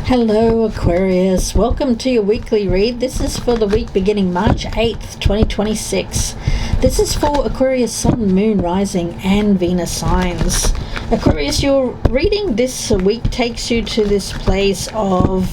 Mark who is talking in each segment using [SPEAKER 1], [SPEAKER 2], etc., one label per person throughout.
[SPEAKER 1] Hello Aquarius, welcome to your weekly read. This is for the week beginning March 8th, 2026. This is for Aquarius Sun, Moon, Rising and Venus signs. Aquarius, your reading this week takes you to this place of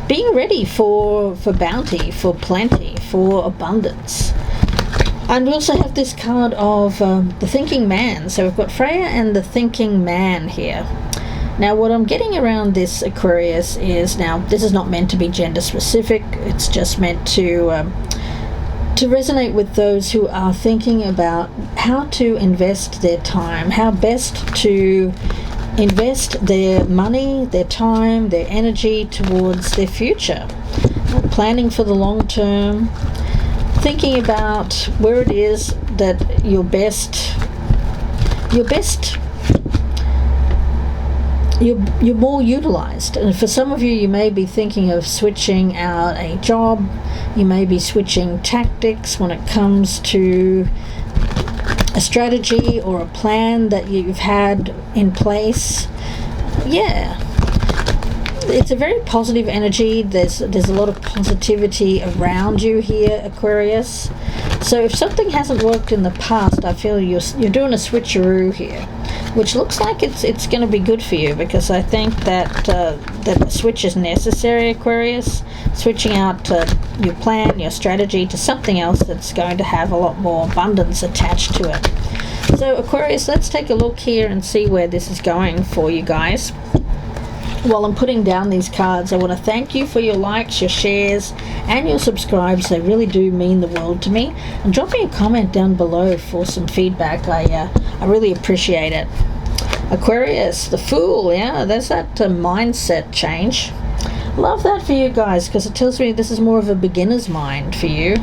[SPEAKER 1] being ready for bounty, for plenty, for abundance. And we also have this card of the Thinking Man. So we've got Freya and the Thinking Man here. Now what I'm getting around this Aquarius is, now this is not meant to be gender specific, it's just meant to resonate with those who are thinking about how to invest their time, how best to invest their money, their time, their energy towards their future. Planning for the long term, thinking about where it is that you're more utilized. And for some of you, you may be thinking of switching out a job, you may be switching tactics when it comes to a strategy or a plan that you've had in place. Yeah, it's a very positive energy. There's a lot of positivity around you here, Aquarius. So if something hasn't worked in the past, I feel you're doing a switcheroo here, which looks like it's going to be good for you, because I think that that switch is necessary, Aquarius. Switching out your plan, your strategy to something else that's going to have a lot more abundance attached to it. So Aquarius, let's take a look here and see where this is going for you guys. While I'm putting down these cards, I want to thank you for your likes, your shares and your subscribes. They really do mean the world to me. And drop me a comment down below for some feedback. I really appreciate it. Aquarius, the Fool, yeah, there's that mindset change. Love that for you guys, because it tells me this is more of a beginner's mind for you.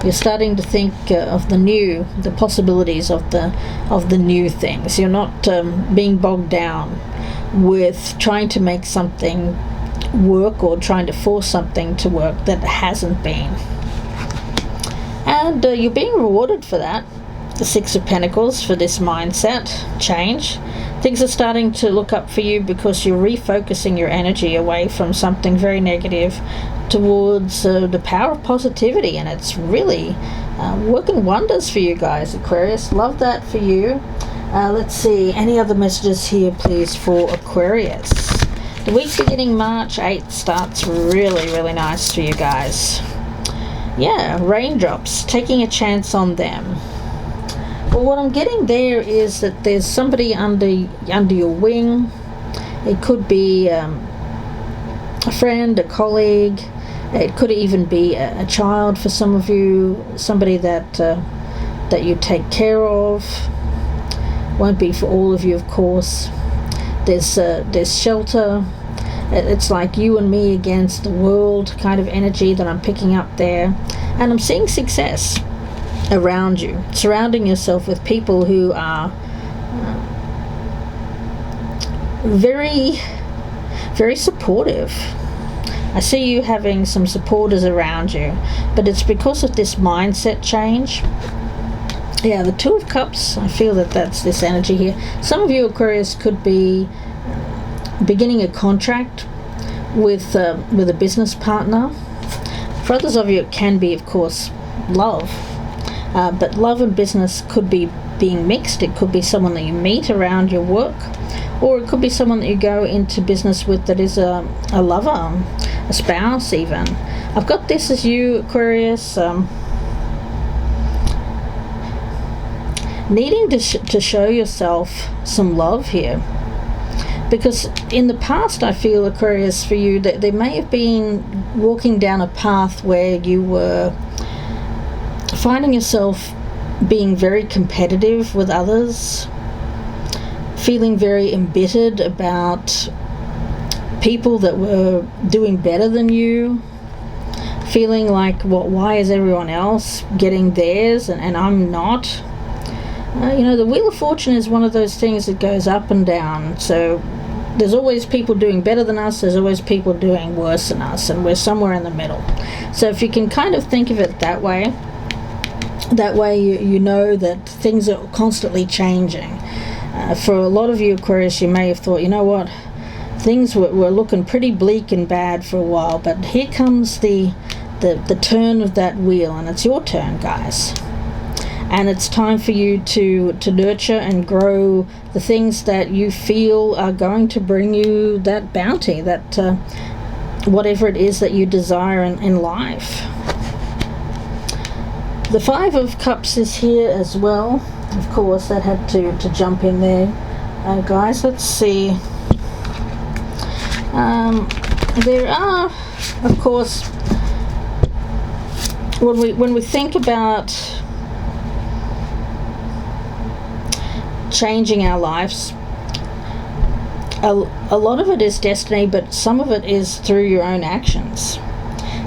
[SPEAKER 1] You're starting to think of the new, the possibilities of the new things. You're not being bogged down with trying to make something work or trying to force something to work that hasn't been. And you're being rewarded for that. The Six of Pentacles, for this mindset change. Things are starting to look up for you because you're refocusing your energy away from something very negative towards the power of positivity, and it's really working wonders for you guys, Aquarius. Love that for you. Let's see, any other messages here please for Aquarius. The week beginning March 8th starts really nice for you guys. Yeah, raindrops, taking a chance on them. Well, what I'm getting there is that there's somebody under your wing. It could be a friend, a colleague. It could even be a child for some of you, somebody that you take care of. Won't be for all of you, of course. There's shelter. It's like you and me against the world kind of energy that I'm picking up there. And I'm seeing success around you, surrounding yourself with people who are very supportive. I see you having some supporters around you, but it's because of this mindset change. Yeah, the Two of Cups, I feel that's this energy here. Some of you, Aquarius, could be beginning a contract with a business partner. For others of you, it can be, of course, love. But love and business could be being mixed. It could be someone that you meet around your work, or it could be someone that you go into business with that is a lover, a spouse even. I've got this as you, Aquarius, needing to show yourself some love here, because in the past I feel, Aquarius, for you that there may have been walking down a path where you were finding yourself being very competitive with others, feeling very embittered about people that were doing better than you, feeling like, why is everyone else getting theirs and I'm not? The Wheel of Fortune is one of those things that goes up and down. So there's always people doing better than us, there's always people doing worse than us, and we're somewhere in the middle. So if you can kind of think of it that way you know that things are constantly changing. For a lot of you, Aquarius, you may have thought, you know what, things were looking pretty bleak and bad for a while, but here comes the turn of that wheel, and it's your turn, guys. And it's time for you to nurture and grow the things that you feel are going to bring you that bounty, that whatever it is that you desire in life. The Five of Cups is here as well. Of course, that had to jump in there. Guys, let's see. There are, of course, when we think about changing our lives, a lot of it is destiny, but some of it is through your own actions.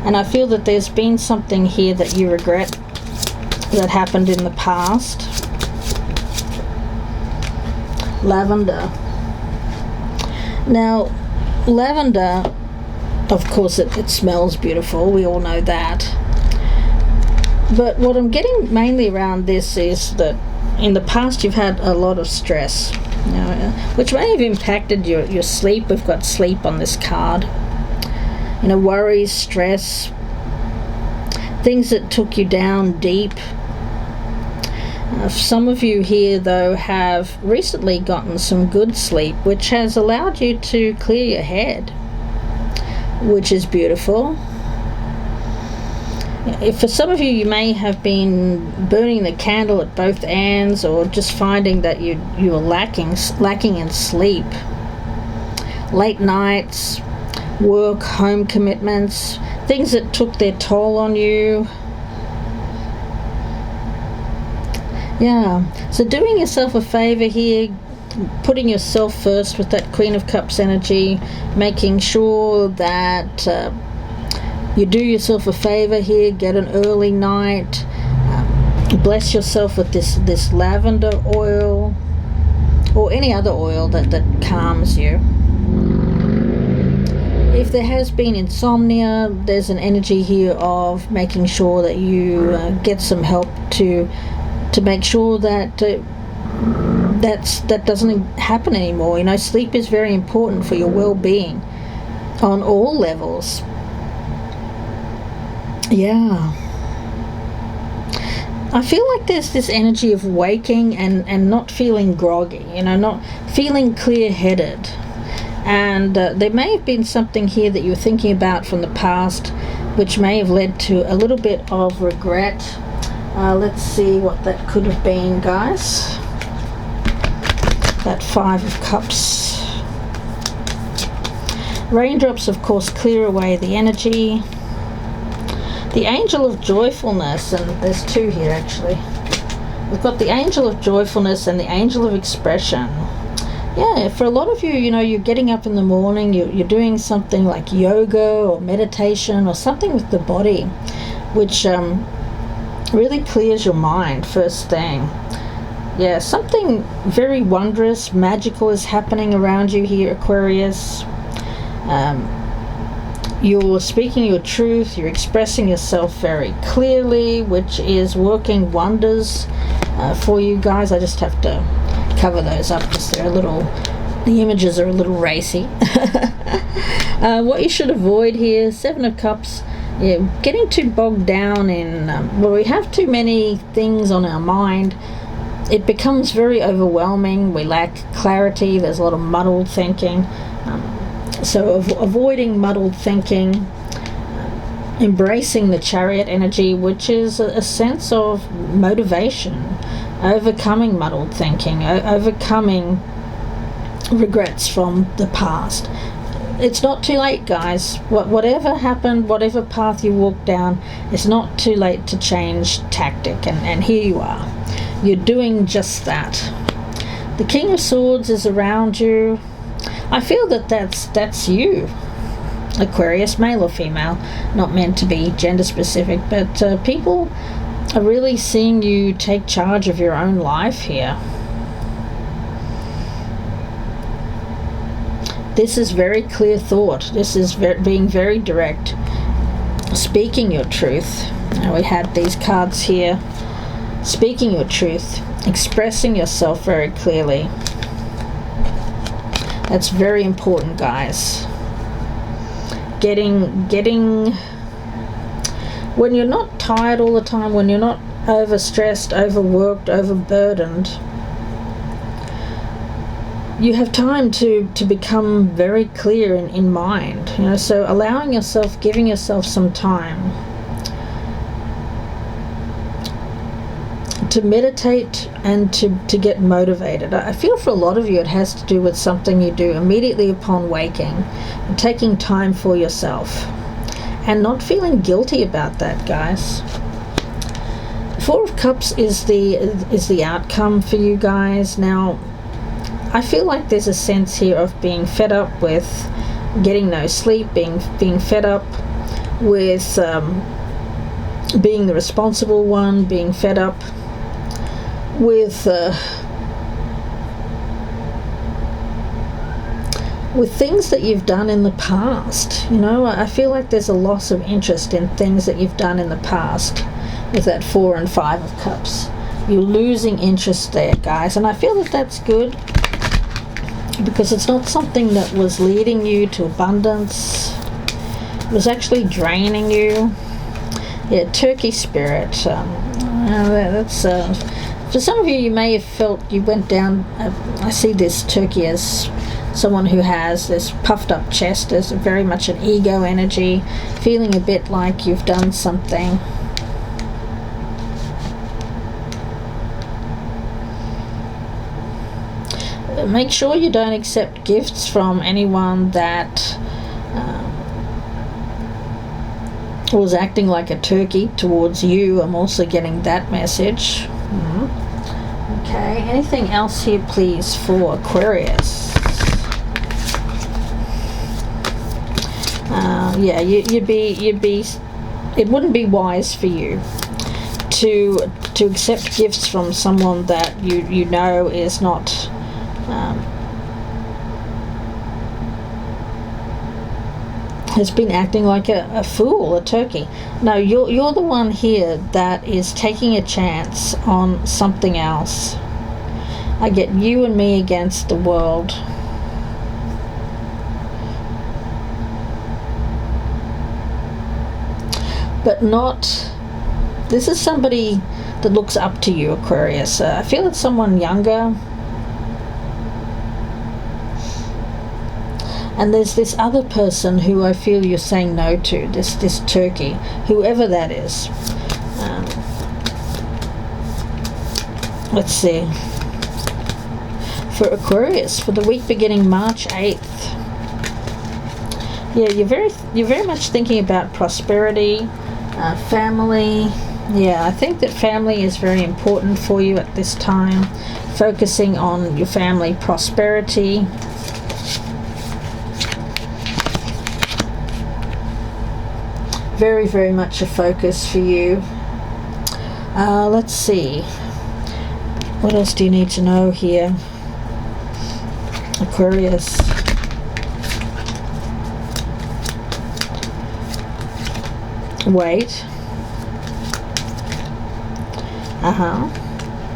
[SPEAKER 1] And I feel that there's been something here that you regret that happened in the past. Lavender. Now, lavender, of course, it smells beautiful. We all know that. But what I'm getting mainly around this is that in the past you've had a lot of stress, which may have impacted your sleep. We've got sleep on this card. Worries, stress, things that took you down deep. Some of you here, though, have recently gotten some good sleep, which has allowed you to clear your head, which is beautiful. For some of you, you may have been burning the candle at both ends, or just finding that you are lacking in sleep. Late nights, work, home commitments, things that took their toll on you. Yeah, so doing yourself a favor here, putting yourself first with that Queen of Cups energy, making sure that you do yourself a favor here, get an early night, bless yourself with this lavender oil, or any other oil that calms you. If there has been insomnia, there's an energy here of making sure that you get some help to make sure that that doesn't happen anymore. Sleep is very important for your well-being on all levels. Yeah. I feel like there's this energy of waking and not feeling groggy, not feeling clear-headed. And there may have been something here that you were thinking about from the past, which may have led to a little bit of regret. Let's see what that could have been, guys. That Five of Cups. Raindrops, of course, clear away the energy. The Angel of Joyfulness, and there's two here actually. We've got the Angel of Joyfulness and the Angel of Expression. Yeah, for a lot of you, you're getting up in the morning, you're doing something like yoga or meditation or something with the body, which really clears your mind first thing. Yeah, something very wondrous, magical is happening around you here, Aquarius. You're speaking your truth, you're expressing yourself very clearly, which is working wonders for you guys. I just have to cover those up because the images are a little racy. What you should avoid here, Seven of Cups. Yeah, getting too bogged down in, we have too many things on our mind. It becomes very overwhelming. We lack clarity. There's a lot of muddled thinking. So avoiding muddled thinking, embracing the Chariot energy, which is a sense of motivation, overcoming muddled thinking, overcoming regrets from the past. It's not too late, guys. Whatever happened, whatever path you walk down, it's not too late to change tactic, and here you are. You're doing just that. The King of Swords is around you. I feel that that's you, Aquarius, male or female, not meant to be gender specific, but people are really seeing you take charge of your own life here. This is very clear thought. This is being very direct, speaking your truth. Now we had these cards here. Speaking your truth, expressing yourself very clearly. That's very important, guys. Getting when you're not tired all the time, when you're not overstressed, overworked, overburdened, you have time to become very clear in mind, so allowing yourself, giving yourself some time to meditate and to get motivated. I feel for a lot of you it has to do with something you do immediately upon waking, and taking time for yourself and not feeling guilty about that, guys. Four of Cups is the outcome for you guys. Now, I feel like there's a sense here of being fed up with getting no sleep, being fed up with being the responsible one, being fed up with things that you've done in the past. I feel like there's a loss of interest in things that you've done in the past with that 4 and 5 of Cups. You're losing interest there, guys, and I feel that that's good, because it's not something that was leading you to abundance. It was actually draining you. Yeah, Turkey spirit. That's for some of you, you may have felt you went down. I see this Turkey as someone who has this puffed up chest. There's very much an ego energy, feeling a bit like you've done something. Make sure you don't accept gifts from anyone that was acting like a turkey towards you. I'm also getting that message. Okay, anything else here, please, for Aquarius? Yeah, you'd be. It wouldn't be wise for you to accept gifts from someone that you know is not. Has been acting like a fool, a turkey. No, you're the one here that is taking a chance on something else. I get you and me against the world. But not. This is somebody that looks up to you, Aquarius. I feel it's someone younger. And there's this other person who I feel you're saying no to, this turkey, whoever that is. Let's see. For Aquarius, for the week beginning March 8th. Yeah, you're very much thinking about prosperity, family. Yeah, I think that family is very important for you at this time. Focusing on your family prosperity. Very, very much a focus for you. Let's see. What else do you need to know here, Aquarius? Wait.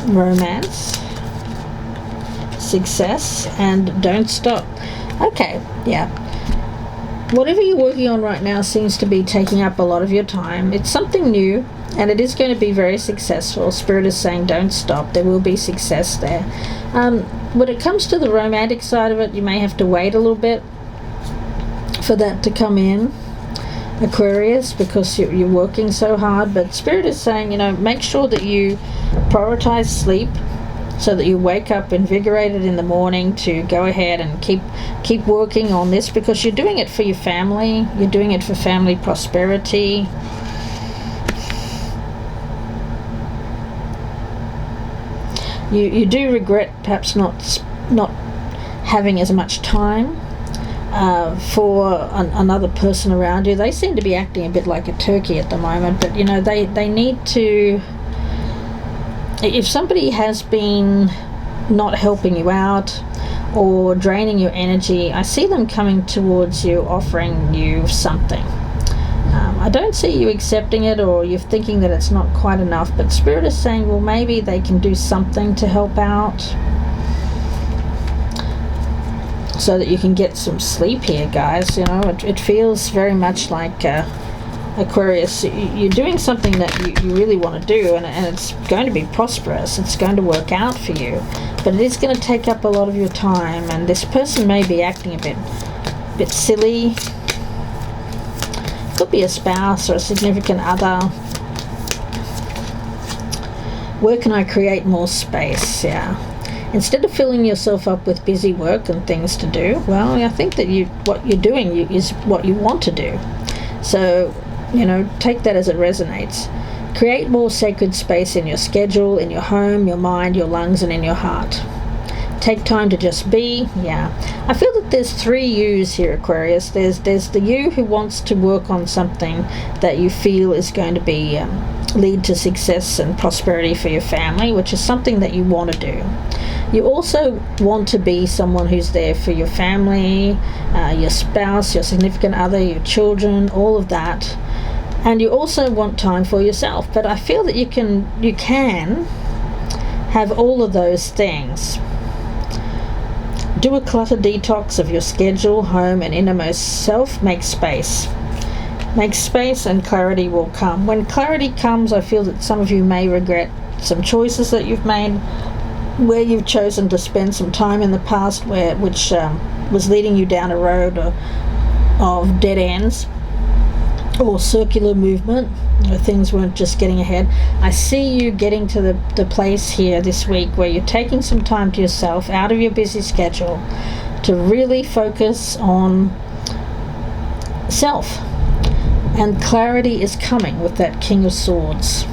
[SPEAKER 1] Romance. Success. And don't stop. Okay, yeah. Whatever you're working on right now seems to be taking up a lot of your time. It's something new, and it is going to be very successful. Spirit is saying don't stop. There will be success there. When it comes to the romantic side of it, you may have to wait a little bit for that to come in, Aquarius, because you're working so hard. But Spirit is saying, make sure that you prioritize sleep, so that you wake up invigorated in the morning to go ahead and keep working on this, because you're doing it for your family. You're doing it for family prosperity. You do regret perhaps not having as much time for another person around you. They seem to be acting a bit like a turkey at the moment, but they need to. If somebody has been not helping you out or draining your energy, I see them coming towards you, offering you something. I don't see you accepting it, or you're thinking that it's not quite enough, but Spirit is saying, well, maybe they can do something to help out. so that you can get some sleep here, guys. You know, it feels very much like Aquarius, you're doing something that you really want to do, and it's going to be prosperous. It's going to work out for you, but it is going to take up a lot of your time, and this person may be acting a bit silly. Could be a spouse or a significant other. Where can I create more space? Yeah. Instead of filling yourself up with busy work and things to do, well, I think that what you're doing is what you want to do. So, you know, take that as it resonates. Create more sacred space in your schedule, in your home, your mind, your lungs, and in your heart. Take time to just be. Yeah. I feel that there's 3 yous here, Aquarius. There's the you who wants to work on something that you feel is going to be lead to success and prosperity for your family, which is something that you want to do. You also want to be someone who's there for your family, your spouse, your significant other, your children, all of that. And you also want time for yourself. But I feel that you can have all of those things. Do a clutter detox of your schedule, home, and innermost self. Make space. Make space and clarity will come. When clarity comes, I feel that some of you may regret some choices that you've made, where you've chosen to spend some time in the past which was leading you down a road of dead ends or circular movement, where things weren't just getting ahead. I see you getting to the place here this week where you're taking some time to yourself out of your busy schedule to really focus on self. And clarity is coming with that King of Swords.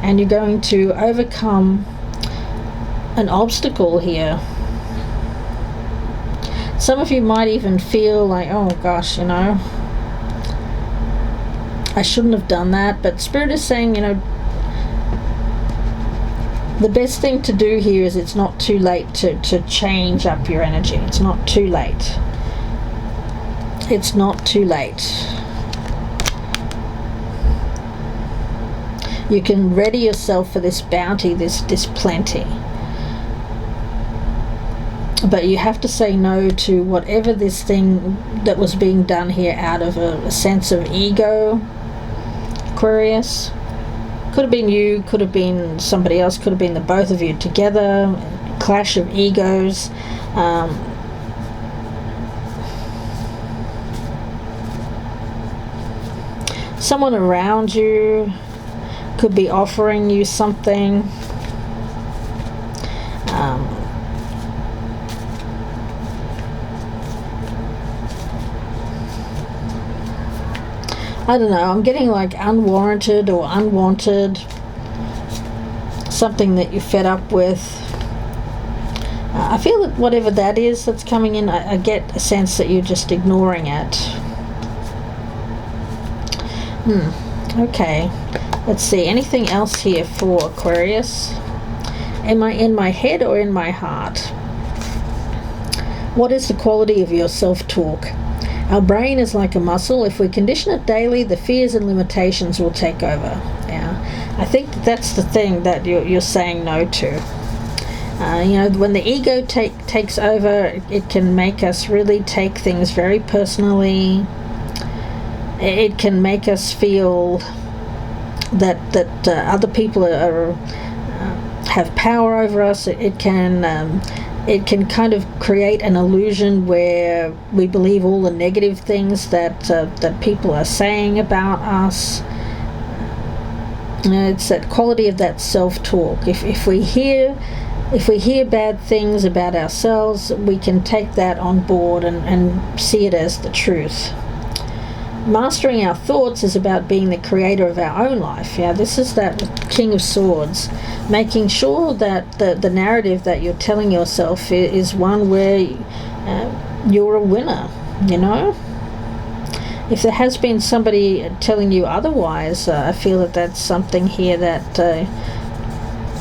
[SPEAKER 1] And you're going to overcome an obstacle here. Some of you might even feel like, oh gosh, you know, I shouldn't have done that. But Spirit is saying, you know, the best thing to do here is it's not too late to change up your energy. It's not too late. It's not too late. You can ready yourself for this bounty, this plenty. But you have to say no to whatever this thing that was being done here out of a sense of ego, Aquarius. Could have been you, could have been somebody else, could have been the both of you together, clash of egos. Someone around you could be offering you something. I don't know, I'm getting like unwarranted or unwanted, something that you're fed up with. I feel that whatever that is that's coming in, I get a sense that you're just ignoring it. Okay. Let's see, anything else here for Aquarius? Am I in my head or in my heart? What is the quality of your self-talk? Our brain is like a muscle. If we condition it daily, the fears and limitations will take over. Yeah, I think that's the thing that you're saying no to. You know, when the ego takes over, it can make us really take things very personally. It can make us feel that other people have power over us. It can kind of create an illusion where we believe all the negative things that people are saying about us. It's that quality of that self-talk. If we hear bad things about ourselves, we can take that on board and see it as the truth. Mastering our thoughts is about being the creator of our own life. Yeah, this is that King of Swords, making sure that the narrative that you're telling yourself is one where you're a winner, you know. If there has been somebody telling you otherwise, I feel that that's something here that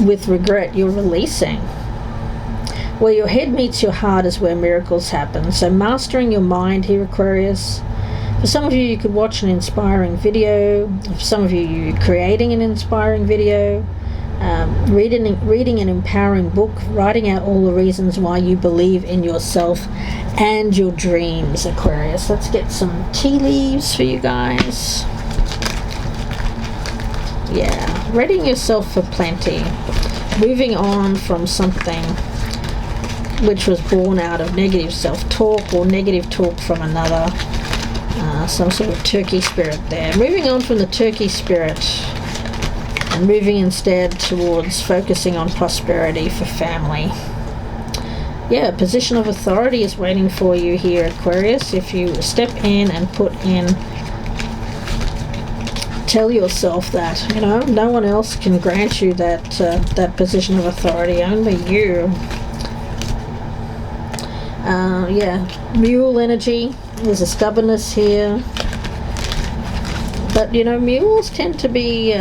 [SPEAKER 1] with regret you're releasing. Where your head meets your heart is where miracles happen. So mastering your mind here, Aquarius. For some of you, you could watch an inspiring video. For some of you, you're creating an inspiring video. reading an empowering book, writing out all the reasons why you believe in yourself and your dreams, Aquarius. Let's get some tea leaves for you guys. Yeah, readying yourself for plenty. Moving on from something which was born out of negative self-talk or negative talk from another. Some sort of turkey spirit there. Moving on from the turkey spirit and moving instead towards focusing on prosperity for family. Yeah, a position of authority is waiting for you here, Aquarius. If you step in and tell yourself that, no one else can grant you that position of authority, only you. Yeah, mule energy. There's a stubbornness here. But, mules tend to be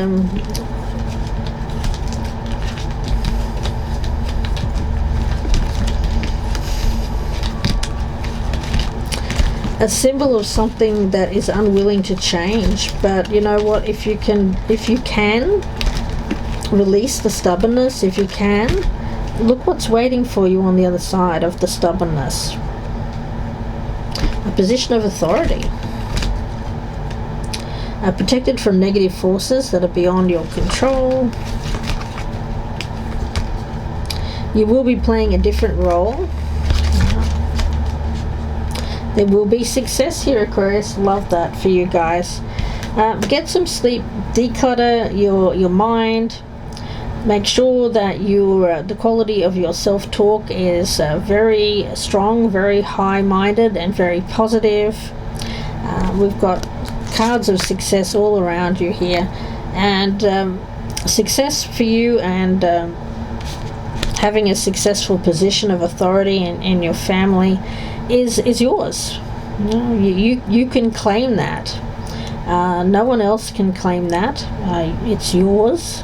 [SPEAKER 1] a symbol of something that is unwilling to change. But you know what, if you can release the stubbornness, if you can, look what's waiting for you on the other side of the stubbornness. A position of authority. Protected from negative forces that are beyond your control. You will be playing a different role. There will be success here, Aquarius. Love that for you guys. Get some sleep. Declutter your mind. Make sure that the quality of your self-talk is very strong, very high-minded, and very positive. We've got cards of success all around you here, and success for you, and having a successful position of authority in your family is yours. You can claim that. No one else can claim that. It's yours.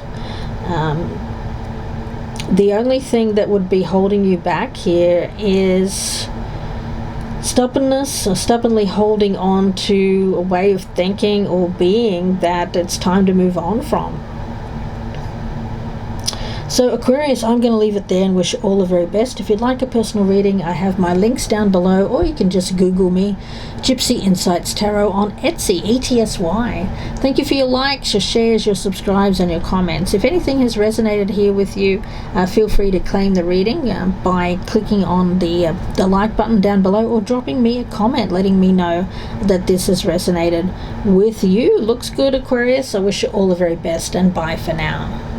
[SPEAKER 1] The only thing that would be holding you back here is stubbornness, or stubbornly holding on to a way of thinking or being that it's time to move on from. So Aquarius, I'm going to leave it there and wish you all the very best. If you'd like a personal reading, I have my links down below, or you can just Google me, Gypsy Insights Tarot on Etsy, ETSY. Thank you for your likes, your shares, your subscribes, and your comments. If anything has resonated here with you, feel free to claim the reading by clicking on the like button down below, or dropping me a comment letting me know that this has resonated with you. Looks good, Aquarius. I wish you all the very best, and bye for now.